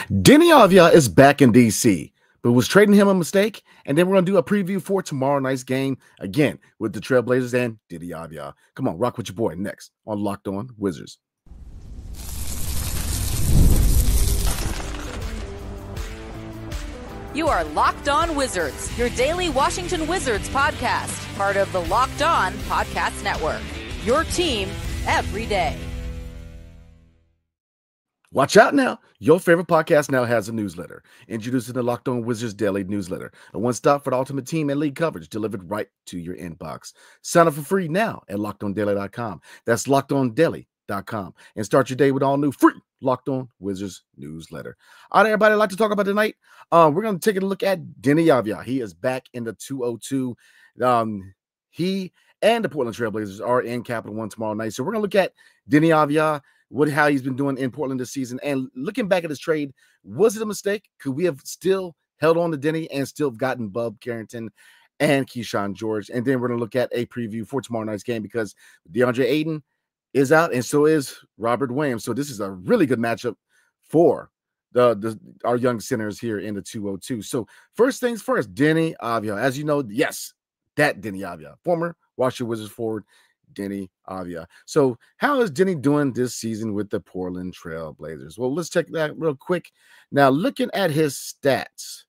Deni Avdija is back in DC, but was trading him a mistake? And then we're going to do a preview for tomorrow night's game again with the Trailblazers and Deni Avdija. Come on, rock with your boy next on Locked On Wizards. You are Locked On Wizards, your daily Washington Wizards podcast, part of the Locked On Podcast Network. Your team every day. Watch out now. Your favorite podcast now has a newsletter. Introducing the Locked On Wizards Daily Newsletter, a one-stop for the ultimate team and league coverage delivered right to your inbox. Sign up for free now at LockedOnDaily.com. That's LockedOnDaily.com. And start your day with all new free Locked On Wizards newsletter. All right, everybody, I'd like to talk about tonight. We're going to take a look at Deni Avdija. He is back in the 202. He and the Portland Trailblazers are in Capital One tomorrow night. So we're going to look at Deni Avdija, how he's been doing in Portland this season. And looking back at his trade, was it a mistake? Could we have still held on to Deni and still gotten Bub Carrington and Keyshawn George? And then we're going to look at a preview for tomorrow night's game because DeAndre Ayton is out and so is Robert Williams. So this is a really good matchup for our young centers here in the 202. So first things first, Deni Avdija. As you know, yes, that Deni Avdija, former Washington Wizards forward, Deni Avdija. So how is Deni doing this season with the Portland Trailblazers? Well, let's check that real quick. Now, looking at his stats,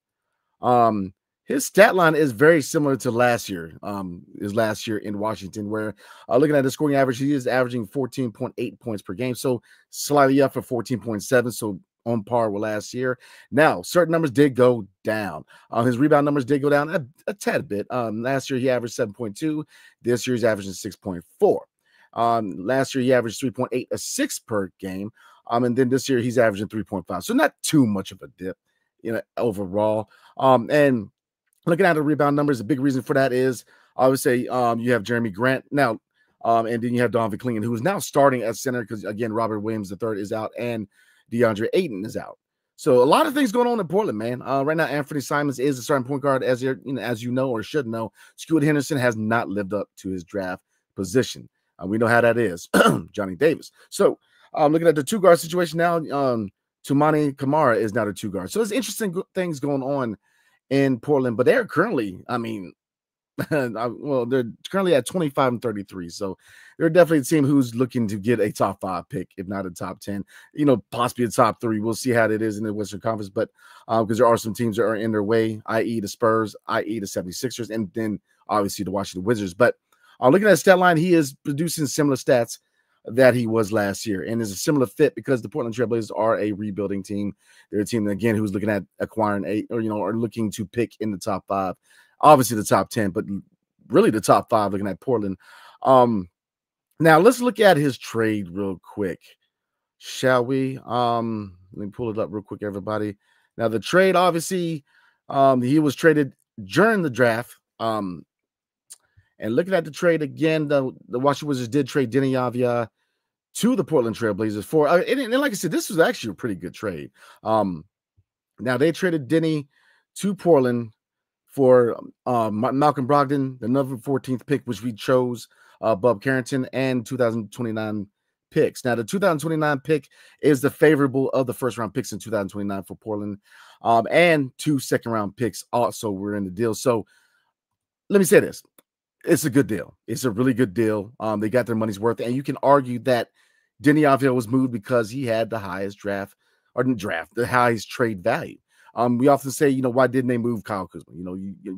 his stat line is very similar to last year, in Washington, where looking at the scoring average, he is averaging 14.8 points per game. So slightly up for 14.7. So on par with last year. Now, certain numbers did go down. His rebound numbers did go down a tad bit. Last year, he averaged 7.2. This year, he's averaging 6.4. Last year, he averaged 3.8 assists per game. And then this year, he's averaging 3.5. So not too much of a dip, overall. And looking at the rebound numbers, a big reason for that is, I would say, you have Jeremy Grant now, and then you have Donovan Clingan, who is now starting at center because, again, Robert Williams III is out, and DeAndre Ayton is out. So a lot of things going on in Portland, man. Right now, Anthony Simons is the starting point guard, as you know or should know. Scoot Henderson has not lived up to his draft position. We know how that is, Johnny Davis. So looking at the two guard situation now, Toumani Camara is now the two guard. So there's interesting things going on in Portland, but they're currently, they're currently at 25-33. So they're definitely a team who's looking to get a top 5 pick, if not a top 10, possibly a top 3. We'll see how it is in the Western Conference, but because there are some teams that are in their way, i.e. the Spurs, i.e. the 76ers, and then obviously the Washington Wizards. But looking at his stat line, he is producing similar stats that he was last year, and is a similar fit because the Portland Trailblazers are a rebuilding team. They're a team, again, who's looking at acquiring or looking to pick in the top 5. Obviously the top 10, but really the top 5 looking at Portland. Now let's look at his trade real quick, shall we? Let me pull it up real quick, everybody. Now the trade, obviously, he was traded during the draft. And looking at the trade again, the Washington Wizards did trade Deni Avdija to the Portland Trailblazers for, and like I said, this was actually a pretty good trade. Now they traded Deni to Portland for Malcolm Brogdon, the November 14th pick, which we chose, Bub Carrington, and 2029 picks. Now, the 2029 pick is the favorable of the first-round picks in 2029 for Portland, and 2 second-round picks also were in the deal. So let me say this. It's a good deal. It's a really good deal. They got their money's worth, and you can argue that Deni Avdija was moved because he had the highest the highest trade value. We often say, why didn't they move Kyle Kuzma?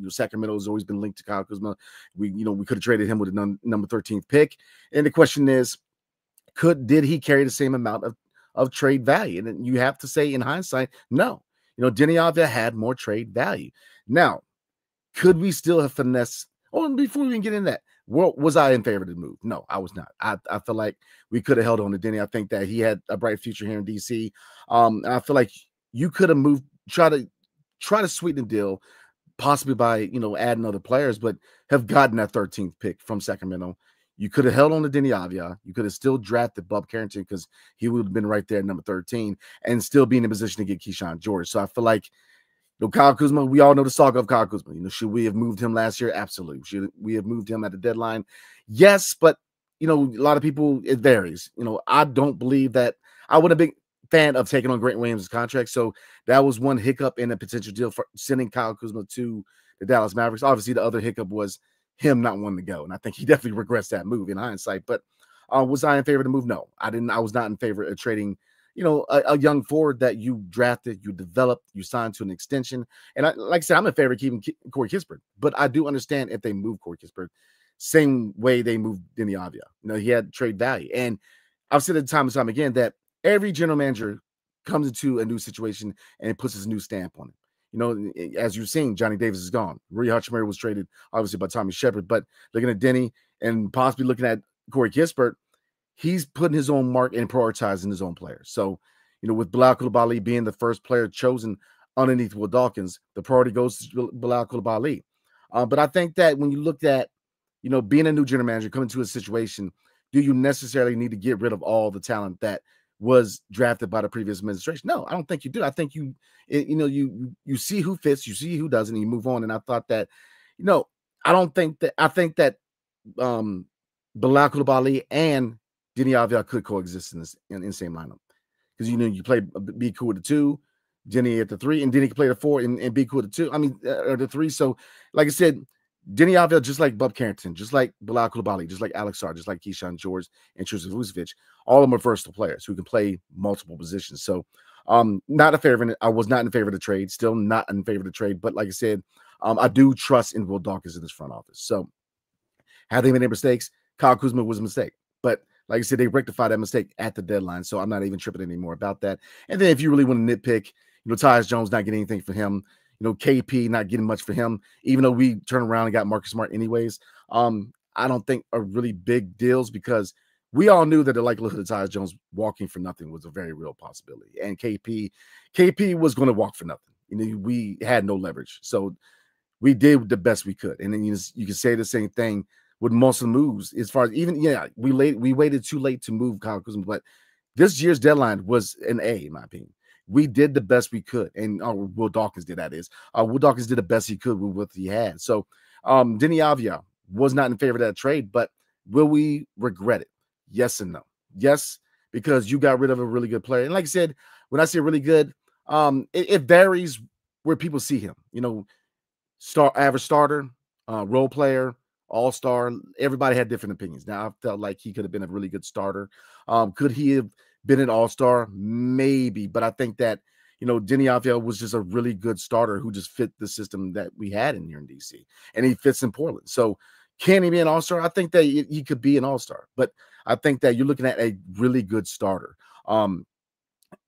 Sacramento has always been linked to Kyle Kuzma. We could have traded him with a number 13th pick. And the question is, did he carry the same amount of trade value? And you have to say in hindsight, no. Deni Avdija had more trade value. Now, could we still have finessed? Oh, and before we even get into that, was I in favor of the move? No, I was not. I feel like we could have held on to Deni. I think that he had a bright future here in DC. I feel like you could have moved, try to sweeten the deal, possibly by adding other players, but have gotten that 13th pick from Sacramento. You could have held on to Deni Avdija. You could have still drafted Bub Carrington because he would have been right there at number 13 and still be in a position to get Keyshawn George. So I feel like Kyle Kuzma, we all know the saga of Kyle Kuzma. Should we have moved him last year? Absolutely. Should we have moved him at the deadline? Yes, but a lot of people, it varies. I don't believe that I would have been fan of taking on Grant Williams' contract. So that was one hiccup in a potential deal for sending Kyle Kuzma to the Dallas Mavericks. Obviously, the other hiccup was him not wanting to go. And I think he definitely regrets that move in hindsight. But was I in favor of the move? No, I didn't. I was not in favor of trading, a young forward that you drafted, you developed, you signed to an extension. And like I said, I'm in favor of keeping Corey Kispert. But I do understand if they move Corey Kispert, same way they moved Deni Avdija. He had trade value. And I've said it time and time again that every general manager comes into a new situation and puts his new stamp on it. As you've seen, Johnny Davis is gone. Rui Hachimura was traded, obviously, by Tommy Shepard. But looking at Deni and possibly looking at Corey Kispert, he's putting his own mark and prioritizing his own players. So, with Bilal Coulibaly being the first player chosen underneath Will Dawkins, the priority goes to Bilal Coulibaly. But I think that when you look at, being a new general manager, coming to a situation, do you necessarily need to get rid of all the talent that was drafted by the previous administration? No, I don't think you do. I think you see who fits, you see who doesn't, and you move on. And I thought that, I think that Bilal Coulibaly and Deni Avdija could coexist in the same lineup. Because, you play be cool at the 2, Deni at the 3, and Deni can play the 4 and be cool at the 2. I mean, or the 3. So, like I said, Deni Avdija, just like Bub Carrington, just like Bilal Coulibaly, just like Alex Sarr, just like Keyshawn George and Trusa Vucevic, all of them are versatile players who can play multiple positions. So, not a favor of it. I was not in favor of the trade. Still not in favor of the trade. But like I said, I do trust in Will Dawkins in this front office. So, have they made any mistakes? Kyle Kuzma was a mistake. But like I said, they rectified that mistake at the deadline. So I'm not even tripping anymore about that. And then if you really want to nitpick, Tyus Jones not getting anything for him, KP not getting much for him, even though we turned around and got Marcus Smart anyways. I don't think are really big deals because we all knew that the likelihood of Tyus Jones walking for nothing was a very real possibility. And KP was going to walk for nothing. We had no leverage. So we did the best we could. And then you can say the same thing with most of the moves, as far as we waited too late to move Kyle Kuzma, but this year's deadline was an A, in my opinion. We did the best we could, and Will Dawkins did, that is. Will Dawkins did the best he could with what he had. So Deni Avdija was not in favor of that trade, but will we regret it? Yes and no. Yes, because you got rid of a really good player. And like I said, when I say really good, it varies where people see him. Average starter, role player, all-star. Everybody had different opinions. Now, I felt like he could have been a really good starter. Could he have been an all-star? Maybe. But I think that, Deni Avdija was just a really good starter who just fit the system that we had in here in D.C. And he fits in Portland. So can he be an all-star? I think that he could be an all-star. But I think that you're looking at a really good starter.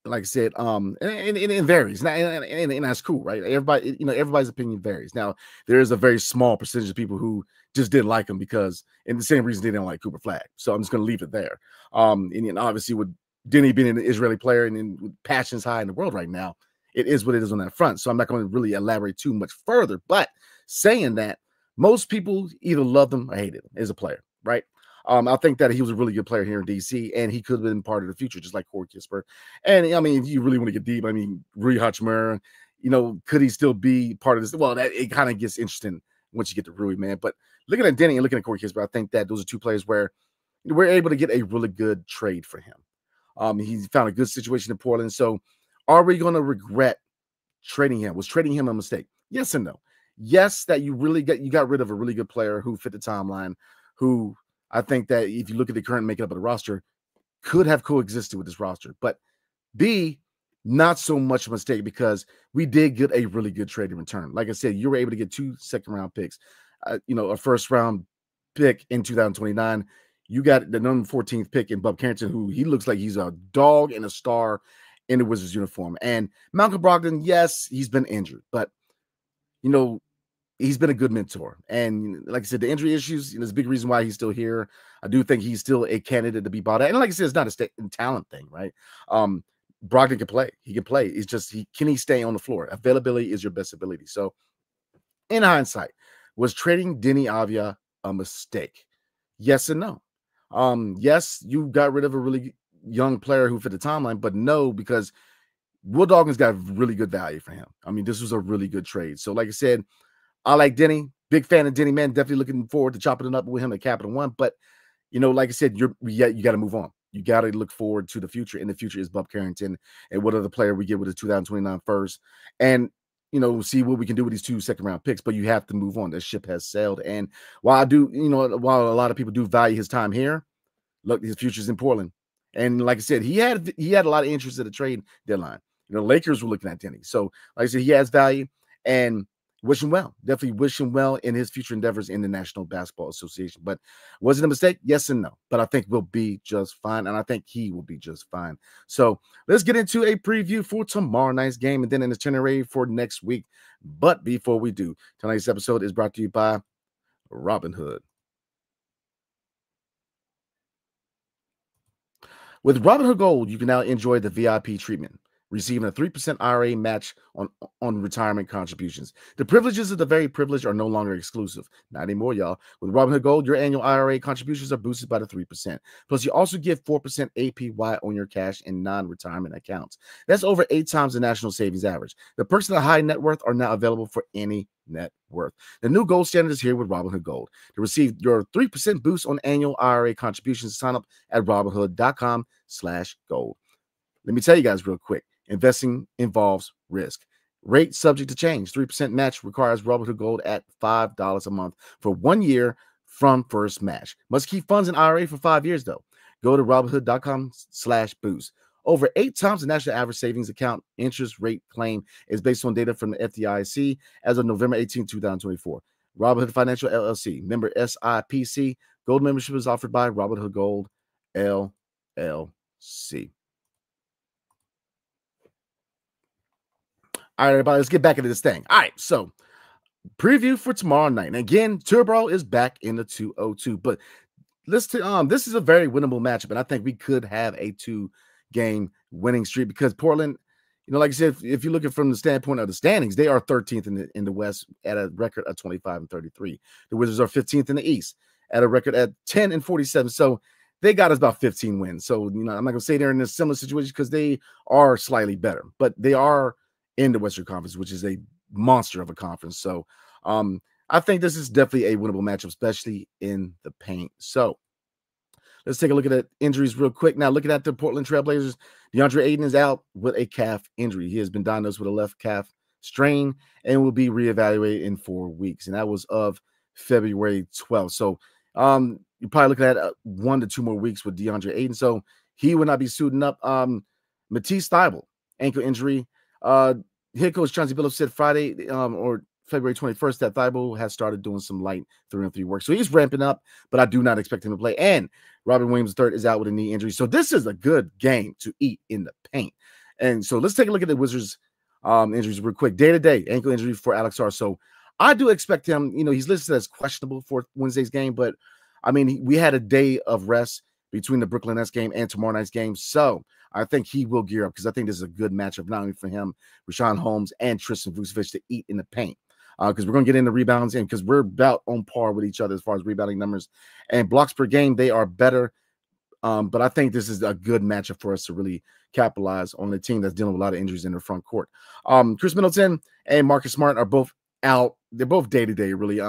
Like I said, and it varies, and that's cool, right? Everybody, everybody's opinion varies. Now, there is a very small percentage of people who just didn't like him because, and the same reason they didn't like Cooper Flagg. So I'm just going to leave it there. And obviously, with Deni being an Israeli player and with passions high in the world right now, it is what it is on that front. So I'm not going to really elaborate too much further. But saying that, most people either loved him or hated him as a player, right? I think that he was a really good player here in DC, and he could have been part of the future, just like Corey Kispert. And I mean, if you really want to get deep, I mean, Rui Hachimura, could he still be part of this? Well, it kind of gets interesting once you get to Rui, man. But looking at Deni and looking at Corey Kispert, I think that those are two players where we're able to get a really good trade for him. He found a good situation in Portland. So are we going to regret trading him? Was trading him a mistake? Yes and no. Yes, that you got rid of a really good player who fit the timeline, who I think that if you look at the current makeup of the roster, could have coexisted with this roster. But B, not so much a mistake because we did get a really good trade in return. Like I said, you were able to get 2 second-round picks, a first-round pick in 2029. You got the number 14th pick in Bub Carrington, who he looks like he's a dog and a star in the Wizards uniform. And Malcolm Brogdon, yes, he's been injured, but, he's been a good mentor. And like I said, the injury issues, is a big reason why he's still here. I do think he's still a candidate to be bought out. And like I said, it's not a talent thing, right? Brogdon can play. He can play. It's just, can he stay on the floor? Availability is your best ability. So in hindsight, was trading Deni Avdija a mistake? Yes and no. Yes, you got rid of a really young player who fit the timeline, but no, because Will Dawkins got really good value for him. I mean, this was a really good trade. So like I said, I like Deni. Big fan of Deni, man. Definitely looking forward to chopping it up with him at Capital One. But, like I said, you got to move on. you got to look forward to the future, and the future is Bub Carrington and what other player we get with the 2029 first, and see what we can do with these 2 second-round picks. But you have to move on. The ship has sailed, and while while a lot of people do value his time here, look, his future's in Portland, and like I said, he had a lot of interest at the trade deadline. Lakers were looking at Deni, so like I said, he has value, and wish him well. Definitely wish him well in his future endeavors in the National Basketball Association. But was it a mistake? Yes and no. But I think we'll be just fine, and I think he will be just fine. So let's get into a preview for tomorrow night's game and then an itinerary for next week. But before we do, tonight's episode is brought to you by Robinhood. With Robinhood Gold, you can now enjoy the VIP treatment, receiving a 3% IRA match on retirement contributions. The privileges of the very privileged are no longer exclusive. Not anymore, y'all. With Robinhood Gold, your annual IRA contributions are boosted by the 3%. Plus, you also get 4% APY on your cash and non-retirement accounts. That's over 8 times the national savings average. The perks of the high net worth are now available for any net worth. The new gold standard is here with Robinhood Gold. To receive your 3% boost on annual IRA contributions, sign up at Robinhood.com/gold. Let me tell you guys real quick. Investing involves risk. Rate subject to change. 3% match requires Robinhood Gold at $5 a month for 1 year from first match. Must keep funds in IRA for 5 years, though. Go to Robinhood.com/boost. Over 8 times the national average savings account interest rate claim is based on data from the FDIC as of November 18, 2024. Robinhood Financial LLC, member SIPC. Gold membership is offered by Robinhood Gold LLC. All right, everybody, let's get back into this thing. All right, so preview for tomorrow night. And again, Turbo is back in the 202, but this is a very winnable matchup, and I think we could have a 2-game winning streak because Portland, like I said, if you're looking from the standpoint of the standings, they are 13th in the West at a record of 25-33. The Wizards are 15th in the East at a record at 10-47. So they got us about 15 wins. So I'm not going to say they're in a similar situation because they are slightly better, but they are in the Western Conference, which is a monster of a conference. So I think this is definitely a winnable matchup, especially in the paint. So let's take a look at the injuries real quick. Now, looking at the Portland Trailblazers, DeAndre Ayton is out with a calf injury. He has been diagnosed with a left calf strain and will be reevaluated in 4 weeks. And that was of February 12th. So you're probably looking at 1 to 2 more weeks with DeAndre Ayton. So he will not be suiting up. Matisse Thybulle, ankle injury. Head coach Chauncey Billups said Friday or February 21st that Thybulle has started doing some light 3-on-3 work. So he's ramping up, but I do not expect him to play. And Robert Williams III is out with a knee injury. So this is a good game to eat in the paint. And so let's take a look at the Wizards injuries real quick. Day-to-day ankle injury for Alex Sarr. So I do expect him, he's listed as questionable for Wednesday's game, but I mean, we had a day of rest between the Brooklyn Nets game and tomorrow night's game. So I think he will gear up because I think this is a good matchup, not only for him, Richaun Holmes, and Tristan Vucevic to eat in the paint. Because we're going to get into rebounds and because we're about on par with each other as far as rebounding numbers and blocks per game. They are better. But I think this is a good matchup for us to really capitalize on a team that's dealing with a lot of injuries in their front court. Chris Middleton and Marcus Smart are both out. They're both day-to-day, really.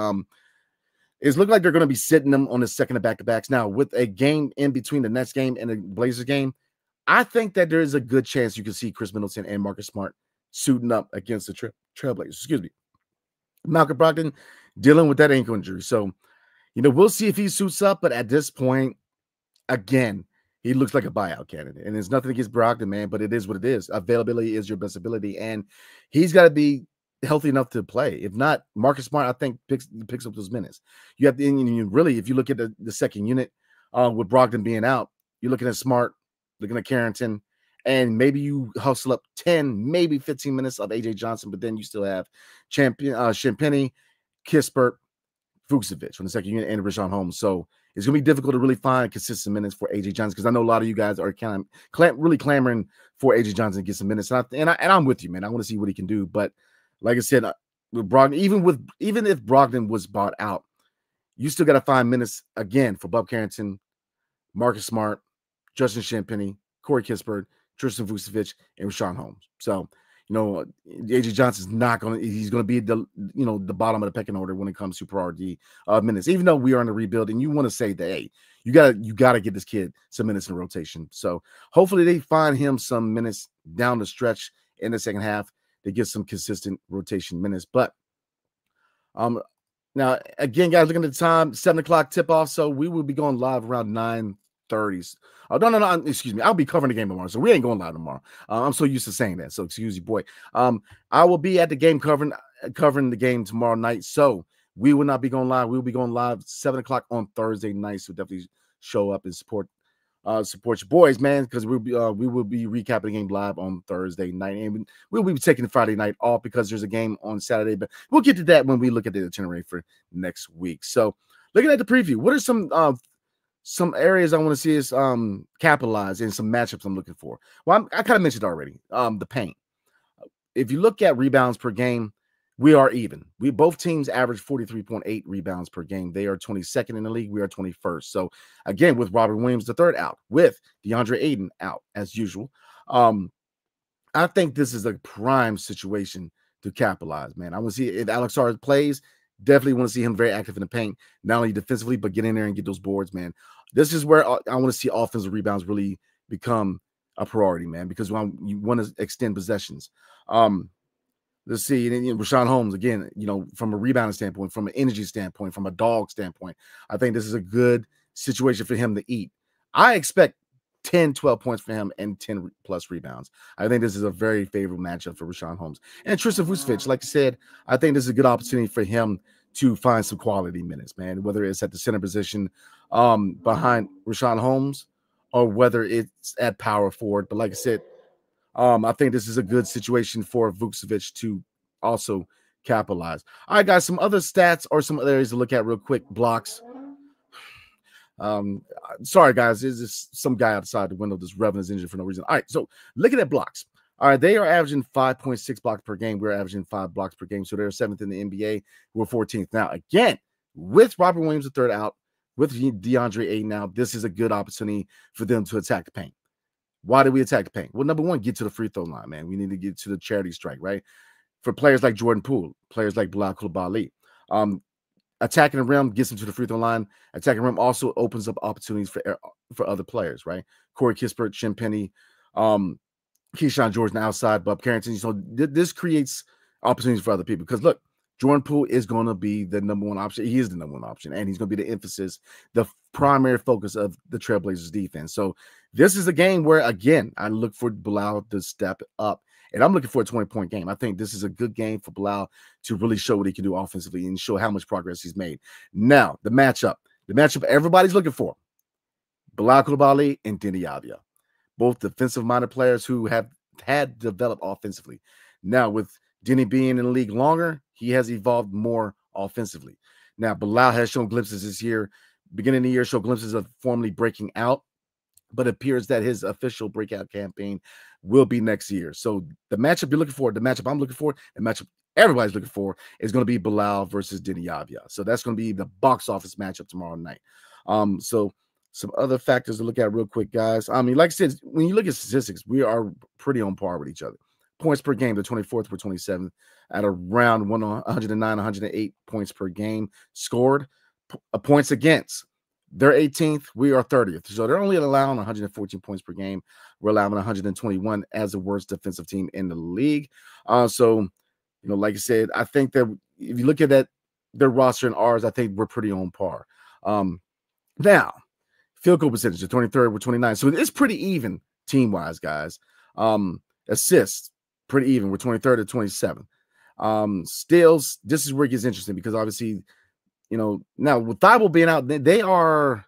It's looking like they're going to be sitting them on the second of back-to-backs. Now, with a game in between the Nets game and the Blazers game, I think that there is a good chance you can see Chris Middleton and Marcus Smart suiting up against the Trailblazers. Excuse me. Malcolm Brogdon dealing with that ankle injury. So, we'll see if he suits up. But at this point, again, he looks like a buyout candidate. And there's nothing against Brogdon, man, but it is what it is. Availability is your best ability. And he's got to be healthy enough to play. If not, Marcus Smart, I think, picks up those minutes. You have to, really, if you look at the second unit with Brogdon being out, you're looking at Smart, looking at Carrington, and maybe you hustle up 10, maybe 15 minutes of A.J. Johnson, but then you still have Champagnie, Kispert, Vucevic on the second unit, and Richaun Holmes. So it's going to be difficult to really find consistent minutes for A.J. Johnson because I know a lot of you guys are kind of really clamoring for A.J. Johnson to get some minutes. And I'm with you, man. I want to see what he can do. But like I said, with Brogdon, even if Brogdon was bought out, you still got to find minutes again for Bub Carrington, Marcus Smart, Justin Champagnie, Corey Kispert, Tristan Vucevic, and Richaun Holmes. So, A.J. Johnson's he's going to be the bottom of the pecking order when it comes to priority minutes, even though we are in a rebuild and you want to say that, hey, you gotta get this kid some minutes in rotation. So hopefully they find him some minutes down the stretch in the second half to get some consistent rotation minutes. But now again, guys, looking at the time, 7 o'clock tip off. So we will be going live around 9:30. Oh, no, excuse me. I'll be covering the game tomorrow, so we ain't going live tomorrow. I'm so used to saying that, so excuse you, boy. I will be at the game covering the game tomorrow night, so we will not be going live. We will be going live 7 o'clock on Thursday night, so definitely show up and support your boys, man, because we will be recapping the game live on Thursday night, and we'll be taking Friday night off because there's a game on Saturday, but we'll get to that when we look at the itinerary for next week. So looking at the preview, what are some areas I want to see us capitalize in, some matchups I'm looking for? Well, I kind of mentioned already, the paint. If you look at rebounds per game, we are even. Both teams average 43.8 rebounds per game. They are 22nd in the league. We are 21st. So again, with Robert Williams III out, with DeAndre Ayton out as usual, I think this is a prime situation to capitalize, man. I want to see if Alex Sarr plays. Definitely want to see him very active in the paint, not only defensively, but get in there and get those boards, man. This is where I want to see offensive rebounds really become a priority, man, because you want to extend possessions. Let's see, and Rashawn Holmes, again, from a rebounding standpoint, from an energy standpoint, from a dog standpoint, I think this is a good situation for him to eat. I expect 10, 12 points for him and 10 plus rebounds. I think this is a very favorable matchup for Rashawn Holmes. And Tristan Vucevic, like I said, I think this is a good opportunity for him to find some quality minutes, man, whether it's at the center position behind Rashawn Holmes or whether it's at power forward. But like I said, I think this is a good situation for Vucevic to also capitalize. All right, guys, some other stats or some other areas to look at real quick. Blocks. Sorry, guys, there's just some guy outside the window that's revving his engine for no reason. All right, so looking at blocks. All right, they are averaging 5.6 blocks per game. We're averaging 5 blocks per game, so they're 7th in the NBA. We're 14th. Now, again, with Robert Williams III out, with DeAndre Ayton now, this is a good opportunity for them to attack the paint. Why do we attack the paint? Well, number one, get to the free throw line, man. We need to get to the charity strike, right? For players like Jordan Poole, players like Bilal Coulibaly, attacking the rim gets them to the free throw line. Attacking the rim also opens up opportunities for other players, right? Corey Kispert, Shin Penny, Keyshawn George on the outside, Bub Carrington. So this creates opportunities for other people. Because look, Jordan Poole is going to be the number one option. He is the number one option, and he's going to be the emphasis, the primary focus of the Trailblazers defense. So this is a game where, again, I look for Bilal to step up, and I'm looking for a 20-point game. I think this is a good game for Bilal to really show what he can do offensively and show how much progress he's made. Now, the matchup everybody's looking for, Bilal Coulibaly and Deni Avdija, both defensive-minded players who have had developed offensively. Now, with Deni being in the league longer, he has evolved more offensively. Now, Bilal has shown glimpses this year. Beginning of the year, showed glimpses of formally breaking out, but it appears that his official breakout campaign will be next year. So the matchup you're looking for, the matchup I'm looking for, the matchup everybody's looking for is going to be Bilal versus Deni Avdija. So that's going to be the box office matchup tomorrow night. So some other factors to look at real quick, guys. I mean, like I said, when you look at statistics, we are pretty on par with each other. Points per game, the 24th, we're 27th at around 109, 108 points per game scored. Points against, they're 18th, we are 30th. So they're only allowing 114 points per game. We're allowing 121 as the worst defensive team in the league. So, like I said, I think that if you look at that, their roster and ours, I think we're pretty on par. Now, field goal percentage, the 23rd, we're 29. So it's pretty even team-wise, guys. Assists, pretty even. We're 23rd to 27th. Steals, this is where it gets interesting because obviously, now with Thibault being out, they are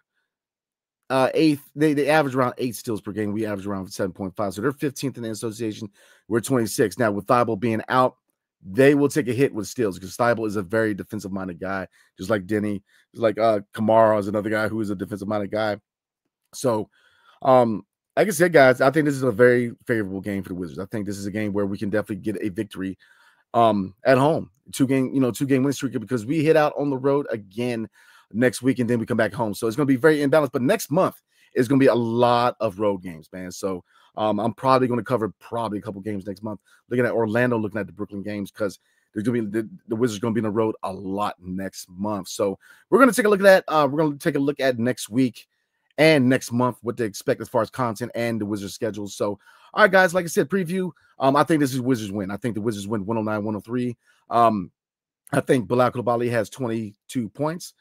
8th. They average around 8 steals per game. We average around 7.5. So they're 15th in the association. We're 26th. Now with Thibault being out, they will take a hit with steals because Thibault is a very defensive-minded guy, just like Deni, just like Kamara is another guy who is a defensive-minded guy. So, like I said, guys, I think this is a very favorable game for the Wizards. I think this is a game where we can definitely get a victory at home. Two-game win streak because we hit out on the road again next week and then we come back home. So it's going to be very imbalanced. But next month is going to be a lot of road games, man. So I'm probably going to cover a couple games next month. Looking at Orlando, looking at the Brooklyn games because there's going to be the Wizards going to be on the road a lot next month. So we're going to take a look at that. We're going to take a look at next week and next month, what to expect as far as content and the Wizards schedule. So, all right, guys, like I said, preview. I think this is Wizards win. I think the Wizards win 109-103. I think Bilal Coulibaly has 22 points.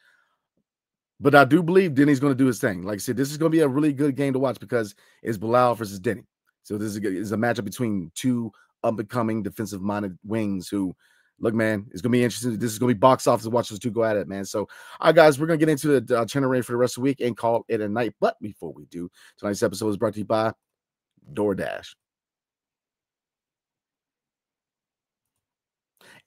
But I do believe Deni's going to do his thing. Like I said, this is going to be a really good game to watch because it's Bilal versus Deni. So this is a matchup between two up-and-coming defensive-minded wings who, look, man, it's going to be interesting. This is going to be box office to watch those two go at it, man. So, all right, guys, we're going to get into the itinerary for the rest of the week and call it a night. But before we do, tonight's episode is brought to you by DoorDash.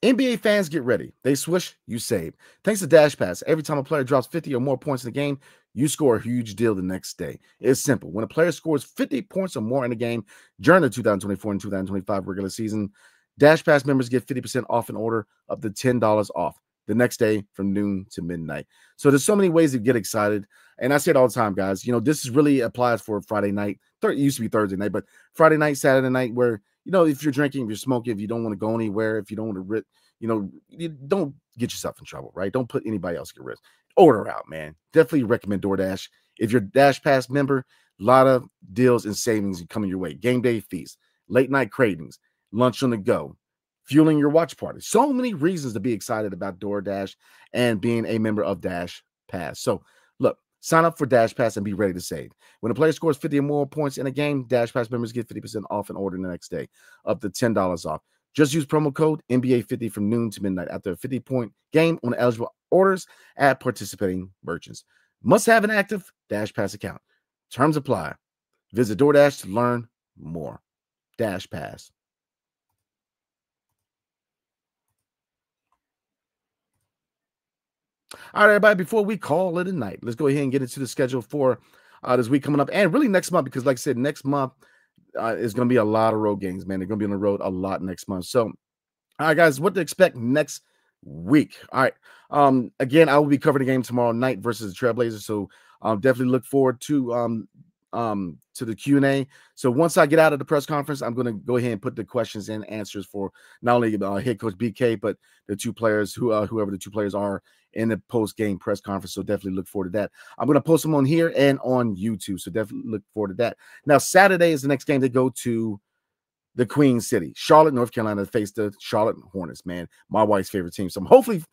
NBA fans, get ready. They swish, you save. Thanks to Dash Pass, every time a player drops 50 or more points in the game, you score a huge deal the next day. It's simple. When a player scores 50 points or more in a game during the 2024 and 2025 regular season, Dash Pass members get 50% off an order up to $10 off the next day from noon to midnight. So there's so many ways to get excited. And I say it all the time, guys. You know, this is really applies for Friday night. It used to be Thursday night, but Friday night, Saturday night, where, you know, if you're drinking, if you're smoking, if you don't want to go anywhere, if you don't want to rip, you know, you don't get yourself in trouble, right? Don't put anybody else at risk. Order out, man. Definitely recommend DoorDash. If you're a Dash Pass member, a lot of deals and savings coming your way. Game day feast, late night cravings, lunch on the go, fueling your watch party. So many reasons to be excited about DoorDash and being a member of Dash Pass. So, look, sign up for Dash Pass and be ready to save. When a player scores 50 or more points in a game, Dash Pass members get 50% off an order the next day, up to $10 off. Just use promo code NBA50 from noon to midnight after a 50-point game on eligible orders at participating merchants. Must have an active Dash Pass account. Terms apply. Visit DoorDash to learn more. Dash Pass. All right, everybody, before we call it a night, let's go ahead and get into the schedule for this week coming up and really next month, because like I said, next month is going to be a lot of road games, man. They're going to be on the road a lot next month. So, all right, guys, what to expect next week. All right. Again, I will be covering the game tomorrow night versus the Trailblazers. So definitely look forward to the Q&A. So once I get out of the press conference, I'm going to go ahead and put the questions and answers for not only head coach BK, but the two players, whoever the two players are in the post-game press conference. So definitely look forward to that. I'm going to post them on here and on YouTube. So definitely look forward to that. Now, Saturday is the next game. They go to the Queen City, Charlotte, North Carolina, to face the Charlotte Hornets, man. My wife's favorite team. So hopefully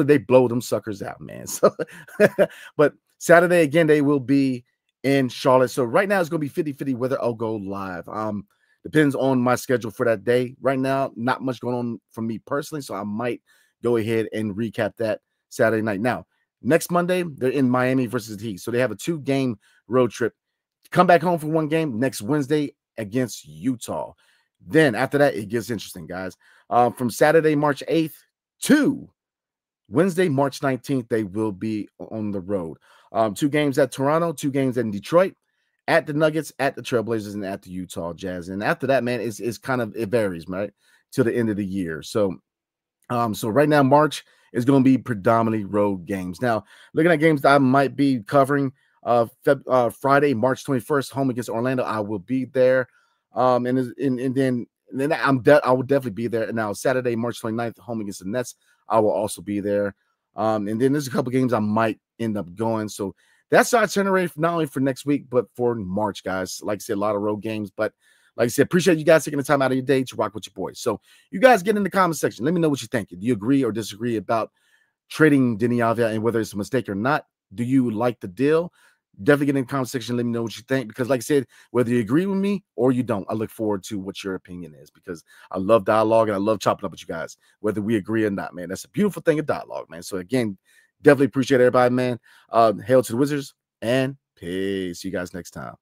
they blow them suckers out, man. So, but Saturday, again, they will be in Charlotte. So right now it's going to be 50-50 whether I'll go live. Depends on my schedule for that day. Right now, not much going on for me personally, so I might go ahead and recap that Saturday night. Now, next Monday, they're in Miami versus the Heat. So they have a 2-game road trip. Come back home for one game next Wednesday against Utah. Then after that, it gets interesting, guys. From Saturday, March 8th to Wednesday, March 19th, they will be on the road. 2 games at Toronto, 2 games in Detroit, at the Nuggets, at the Trailblazers, and at the Utah Jazz. And after that, man, it's kind of, it varies, right, to the end of the year. So, so right now, March is going to be predominantly road games. Now, looking at games that I might be covering, Friday, March 21st, home against Orlando, I will be there. And then I will definitely be there. And now Saturday, March 29th, home against the Nets, I will also be there. And then there's a couple games I might end up going. So that's our itinerary not only for next week, but for March, guys. Like I said, a lot of road games. But like I said, appreciate you guys taking the time out of your day to rock with your boys. So you guys get in the comment section. Let me know what you think. Do you agree or disagree about trading Deni Avdija and whether it's a mistake or not? Do you like the deal? Definitely get in the comment section. Let me know what you think, because like I said, whether you agree with me or you don't, I look forward to what your opinion is, because I love dialogue and I love chopping up with you guys, whether we agree or not, man. That's a beautiful thing of dialogue, man. So again, definitely appreciate everybody, man. Hail to the Wizards and peace. See you guys next time.